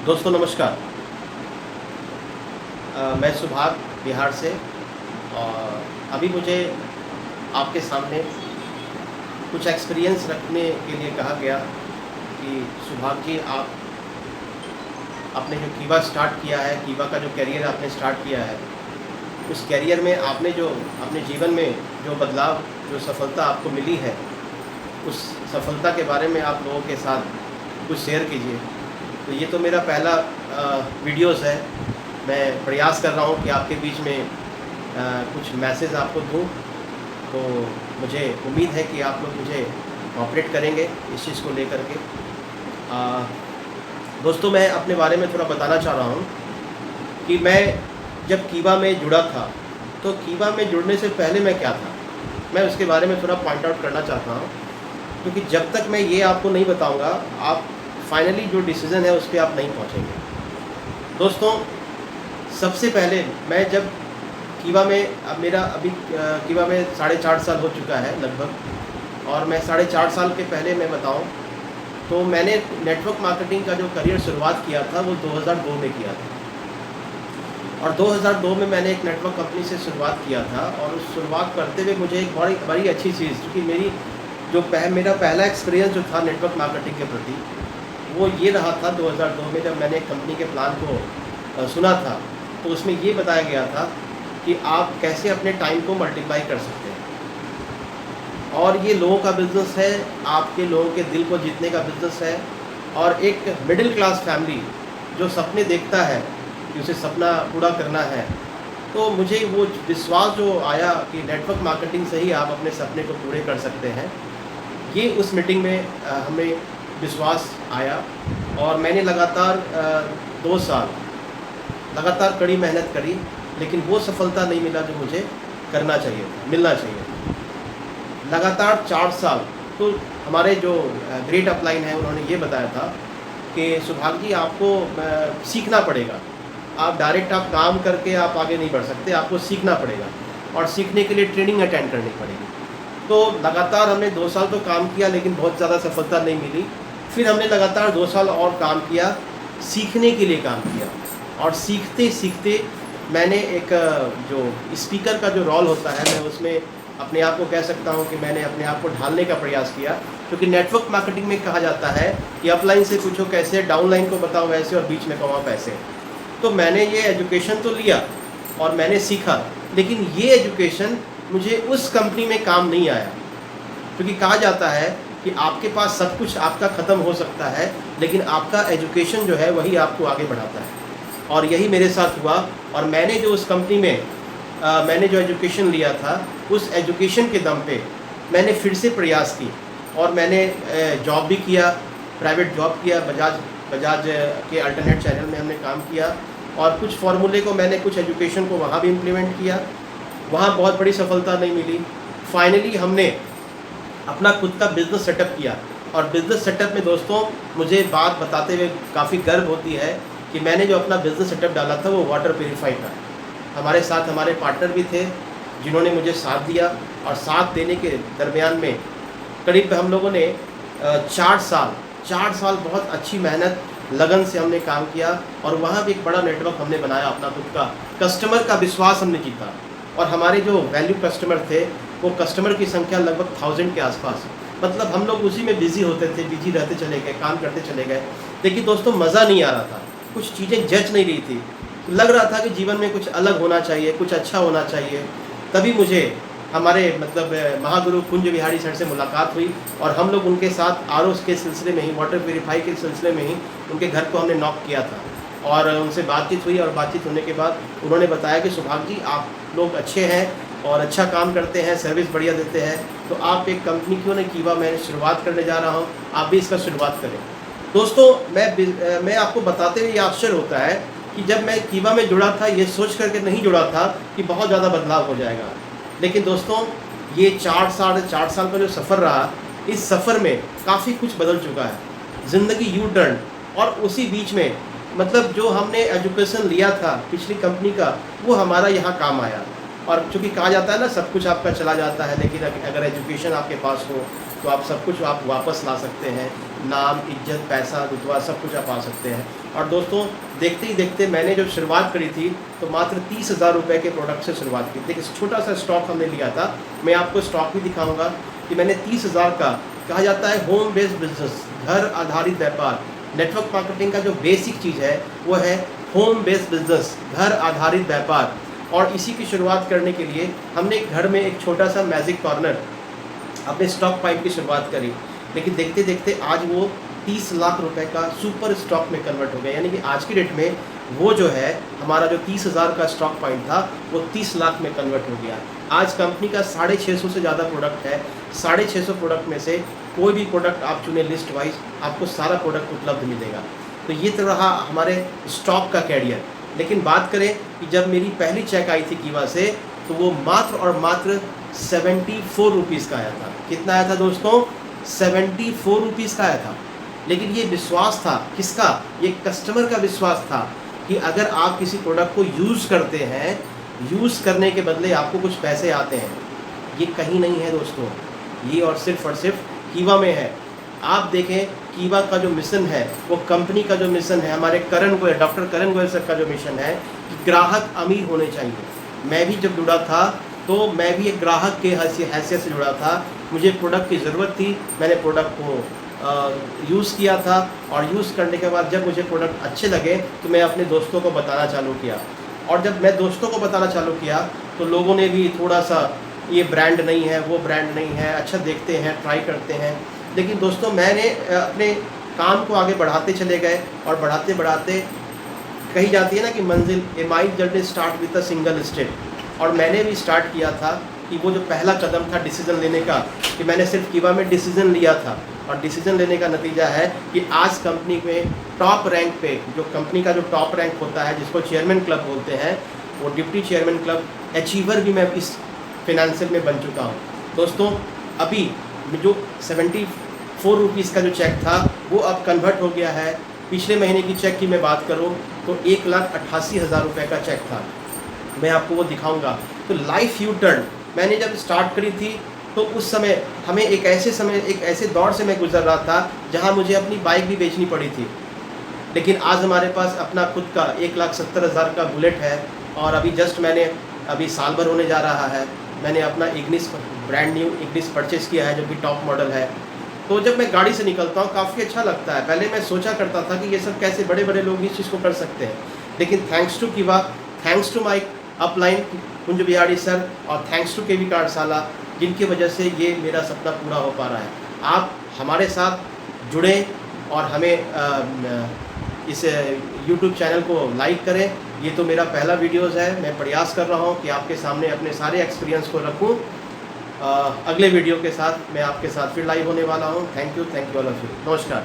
दोस्तों नमस्कार। मैं सुभाग बिहार से और अभी मुझे आपके सामने कुछ एक्सपीरियंस रखने के लिए कहा गया कि सुभाग जी आप आपने जो कीवा स्टार्ट किया है, कीवा का जो करियर आपने स्टार्ट किया है, उस करियर में आपने जो अपने जीवन में जो बदलाव, जो सफलता आपको मिली है, उस सफलता के बारे में आप लोगों के साथ कुछ शेयर कीजिए। तो ये तो मेरा पहला वीडियोस है। मैं प्रयास कर रहा हूँ कि आपके बीच में कुछ मैसेज आपको दूँ, तो मुझे उम्मीद है कि आप लोग मुझे कोऑपरेट करेंगे इस चीज़ को लेकर के। दोस्तों मैं अपने बारे में थोड़ा बताना चाह रहा हूँ कि मैं जब कीवा में जुड़ा था, तो कीवा में जुड़ने से पहले मैं क्या था, मैं उसके बारे में थोड़ा पॉइंट आउट करना चाहता हूँ, क्योंकि जब तक मैं ये आपको नहीं बताऊँगा, आप फाइनली जो डिसीज़न है उस पर आप नहीं पहुँचेंगे। दोस्तों सबसे पहले मैं जब कीवा में, अब मेरा अभी कीवा में 4.5 साल हो चुका है लगभग, और मैं 4.5 साल के पहले मैं बताऊं तो मैंने नेटवर्क मार्केटिंग का जो करियर शुरुआत किया था वो 2002 में किया था। और 2002 में मैंने एक नेटवर्क कंपनी से शुरुआत किया था, और उस शुरुआत करते हुए मुझे एक बड़ी अच्छी चीज़, क्योंकि मेरी जो मेरा पहला एक्सपीरियंस जो था नेटवर्क मार्केटिंग के प्रति, वो ये रहा था 2002 में जब मैंने एक कंपनी के प्लान को सुना था, तो उसमें ये बताया गया था कि आप कैसे अपने टाइम को मल्टीप्लाई कर सकते हैं। और ये लोगों का बिज़नेस है, आपके लोगों के दिल को जीतने का बिज़नेस है। और एक मिडिल क्लास फैमिली जो सपने देखता है कि उसे सपना पूरा करना है, तो मुझे वो विश्वास जो आया कि नेटवर्क मार्केटिंग से ही आप अपने सपने को पूरे कर सकते हैं, ये उस मीटिंग में हमें विश्वास आया। और मैंने लगातार 2 साल लगातार कड़ी मेहनत करी, लेकिन वो सफलता नहीं मिला जो मुझे करना चाहिए, मिलना चाहिए। लगातार 4 साल तो हमारे जो ग्रेट अपलाइन है उन्होंने ये बताया था कि सुभाग जी आपको सीखना पड़ेगा, आप डायरेक्ट आप काम करके आप आगे नहीं बढ़ सकते, आपको सीखना पड़ेगा, और सीखने के लिए ट्रेनिंग अटेंड करनी पड़ेगी। तो लगातार हमने 2 साल तो काम किया, लेकिन बहुत ज़्यादा सफलता नहीं मिली। फिर हमने लगातार 2 साल और काम किया, सीखने के लिए काम किया, और सीखते सीखते मैंने एक जो स्पीकर का जो रोल होता है, मैं उसमें अपने आप को कह सकता हूं कि मैंने अपने आप को ढालने का प्रयास किया। क्योंकि नेटवर्क मार्केटिंग में कहा जाता है कि अपलाइन से पूछो कैसे, डाउनलाइन को बताओ वैसे, और बीच में कमाओ पैसे। तो मैंने ये एजुकेशन तो लिया और मैंने सीखा, लेकिन ये एजुकेशन मुझे उस कंपनी में काम नहीं आया। क्योंकि कहा जाता है कि आपके पास सब कुछ आपका ख़त्म हो सकता है, लेकिन आपका एजुकेशन जो है वही आपको आगे बढ़ाता है। और यही मेरे साथ हुआ। और मैंने जो उस कंपनी में मैंने जो एजुकेशन लिया था, उस एजुकेशन के दम पे मैंने फिर से प्रयास की, और मैंने जॉब भी किया, प्राइवेट जॉब किया, बजाज के अल्टरनेट चैनल में हमने काम किया, और कुछ फार्मूले को मैंने कुछ एजुकेशन को वहाँ भी इम्प्लीमेंट किया। वहाँ बहुत बड़ी सफलता नहीं मिली। फाइनली हमने अपना खुद का बिज़नेस सेटअप किया, और बिज़नेस सेटअप में दोस्तों मुझे बात बताते हुए काफ़ी गर्व होती है कि मैंने जो अपना बिज़नेस सेटअप डाला था वो वाटर प्यूरीफाई का। हमारे साथ हमारे पार्टनर भी थे जिन्होंने मुझे साथ दिया, और साथ देने के दरमियान में करीब हम लोगों ने 4 साल बहुत अच्छी मेहनत लगन से हमने काम किया, और वहाँ भी एक बड़ा नेटवर्क हमने बनाया अपना खुद का। कस्टमर का विश्वास हमने जीता, और हमारे जो वैल्यू कस्टमर थे वो कस्टमर की संख्या लगभग 1000 के आसपास। मतलब हम लोग उसी में बिज़ी होते थे, बिजी रहते चले गए, काम करते चले गए। लेकिन दोस्तों मज़ा नहीं आ रहा था, कुछ चीज़ें जच नहीं रही थी। लग रहा था कि जीवन में कुछ अलग होना चाहिए, कुछ अच्छा होना चाहिए। तभी मुझे हमारे महागुरु कुंज बिहारी सर से मुलाकात हुई, और हम लोग उनके साथ आर के सिलसिले में ही, वाटर प्यूरीफाई के सिलसिले में ही उनके घर को हमने नॉक किया था, और उनसे बातचीत हुई। और बातचीत होने के बाद उन्होंने बताया कि सुभाग जी आप लोग अच्छे हैं और अच्छा काम करते हैं, सर्विस बढ़िया देते हैं, तो आप एक कंपनी क्यों नहीं, कीवा मैं शुरुआत करने जा रहा हूँ, आप भी इसका शुरुआत करें। दोस्तों मैं आपको बताते हुए ये आश्चर्य होता है कि जब मैं कीवा में जुड़ा था, ये सोच करके नहीं जुड़ा था कि बहुत ज़्यादा बदलाव हो जाएगा। लेकिन दोस्तों ये 4 साल का जो सफ़र रहा, इस सफ़र में काफ़ी कुछ बदल चुका है, ज़िंदगी यू टर्न। और उसी बीच में मतलब जो हमने एजुकेशन लिया था पिछली कंपनी का, वो हमारा यहाँ काम आया। और चूँकि कहा जाता है ना, सब कुछ आपका चला जाता है, लेकिन अगर एजुकेशन आपके पास हो, तो आप सब कुछ आप वापस ला सकते हैं, नाम, इज्जत, पैसा, रुतबा सब कुछ आप पा सकते हैं। और दोस्तों देखते ही देखते मैंने जब शुरुआत करी थी तो मात्र 30,000 रुपये के प्रोडक्ट से शुरुआत की। देखिए छोटा सा स्टॉक हमने लिया था, मैं आपको स्टॉक भी दिखाऊंगा कि मैंने 30,000 का, कहा जाता है होम बेस्ड बिजनेस, घर आधारित व्यापार। नेटवर्क मार्केटिंग का जो बेसिक चीज़ है वो है होम बेस्ड बिजनेस, घर आधारित व्यापार। और इसी की शुरुआत करने के लिए हमने घर में एक छोटा सा मैजिक कॉर्नर अपने स्टॉक पाइप की शुरुआत करी, लेकिन देखते देखते आज वो 30 लाख रुपए का सुपर स्टॉक में कन्वर्ट हो गया। यानी कि आज की डेट में वो जो है हमारा जो 30,000 का स्टॉक पॉइंट था वो 30 लाख में कन्वर्ट हो गया। आज कंपनी का 650 से ज़्यादा प्रोडक्ट है। 650 प्रोडक्ट में से कोई भी प्रोडक्ट आप चुने लिस्ट वाइज, आपको सारा प्रोडक्ट उपलब्ध मिलेगा। तो ये तो रहा हमारे स्टॉक का कैरियर। लेकिन बात करें कि जब मेरी पहली चेक आई थी कीवा से तो वो मात्र और मात्र 74 रुपीज़ का आया था। कितना आया था दोस्तों? 74 रुपीज़ का आया था। लेकिन ये विश्वास था किसका? ये कस्टमर का विश्वास था कि अगर आप किसी प्रोडक्ट को यूज़ करते हैं, यूज़ करने के बदले आपको कुछ पैसे आते हैं। ये कहीं नहीं है दोस्तों, ये और सिर्फ कीवा में है। आप देखें कीवा का जो मिशन है, वो कंपनी का जो मिशन है, हमारे डॉक्टर करण गोयल सर का जो मिशन है कि ग्राहक अमीर होने चाहिए। मैं भी जब जुड़ा था तो मैं भी एक ग्राहक के हैसियत से जुड़ा था। मुझे प्रोडक्ट की ज़रूरत थी, मैंने प्रोडक्ट को यूज़ किया था और यूज़ करने के बाद जब मुझे प्रोडक्ट अच्छे लगे तो मैं अपने दोस्तों को बताना चालू किया। और जब मैं दोस्तों को बताना चालू किया तो लोगों ने भी थोड़ा सा, ये ब्रांड नहीं है, वो ब्रांड नहीं है, अच्छा देखते हैं, ट्राई करते हैं। लेकिन दोस्तों मैंने अपने काम को आगे बढ़ाते चले गए और बढ़ाते बढ़ाते, कही जाती है ना कि मंजिल, a my journey start with a single step. और मैंने भी स्टार्ट किया था कि वो जो पहला कदम था डिसीज़न लेने का, कि मैंने सिर्फ कीवा में डिसीज़न लिया था और डिसीज़न लेने का नतीजा है कि आज कंपनी में टॉप रैंक पे, जो कंपनी का जो टॉप रैंक होता है जिसको चेयरमैन क्लब बोलते हैं, वो डिप्टी चेयरमैन क्लब अचीवर भी मैं इस फिनेंशियल में बन चुका हूँ। दोस्तों अभी जो 74 रुपीज़ का जो चेक था वो अब कन्वर्ट हो गया है। पिछले महीने की चेक की मैं बात करूँ तो 1,88,000 रुपये का चेक था। मैं आपको वो दिखाऊंगा। तो लाइफ यू टर्न मैंने जब स्टार्ट करी थी तो उस समय हमें एक ऐसे दौर से मैं गुजर रहा था जहां मुझे अपनी बाइक भी बेचनी पड़ी थी। लेकिन आज हमारे पास अपना खुद का 1,70,000 का बुलेट है। और मैंने अभी साल भर होने जा रहा है, मैंने अपना Ignis brand new Ignis purchase किया है जो कि टॉप मॉडल है। तो जब मैं गाड़ी से निकलता हूँ काफ़ी अच्छा लगता है। पहले मैं सोचा करता था कि ये सब कैसे बड़े बड़े लोग इस चीज़ को कर सकते हैं, लेकिन थैंक्स टू कीवा, thanks to my upline Kunj Bihari sir और थैंक्स टू केवी कार्यशाला, जिनकी वजह से ये मेरा सपना पूरा हो पा रहा है। आप हमारे साथ जुड़ें और हमें इस YouTube चैनल को लाइक करें। ये तो मेरा पहला वीडियोज़ है, मैं प्रयास कर रहा हूँ कि आपके सामने अपने सारे एक्सपीरियंस को रखूँ। अगले वीडियो के साथ मैं आपके साथ फिर लाइव होने वाला हूँ। Thank you all of you. नमस्कार।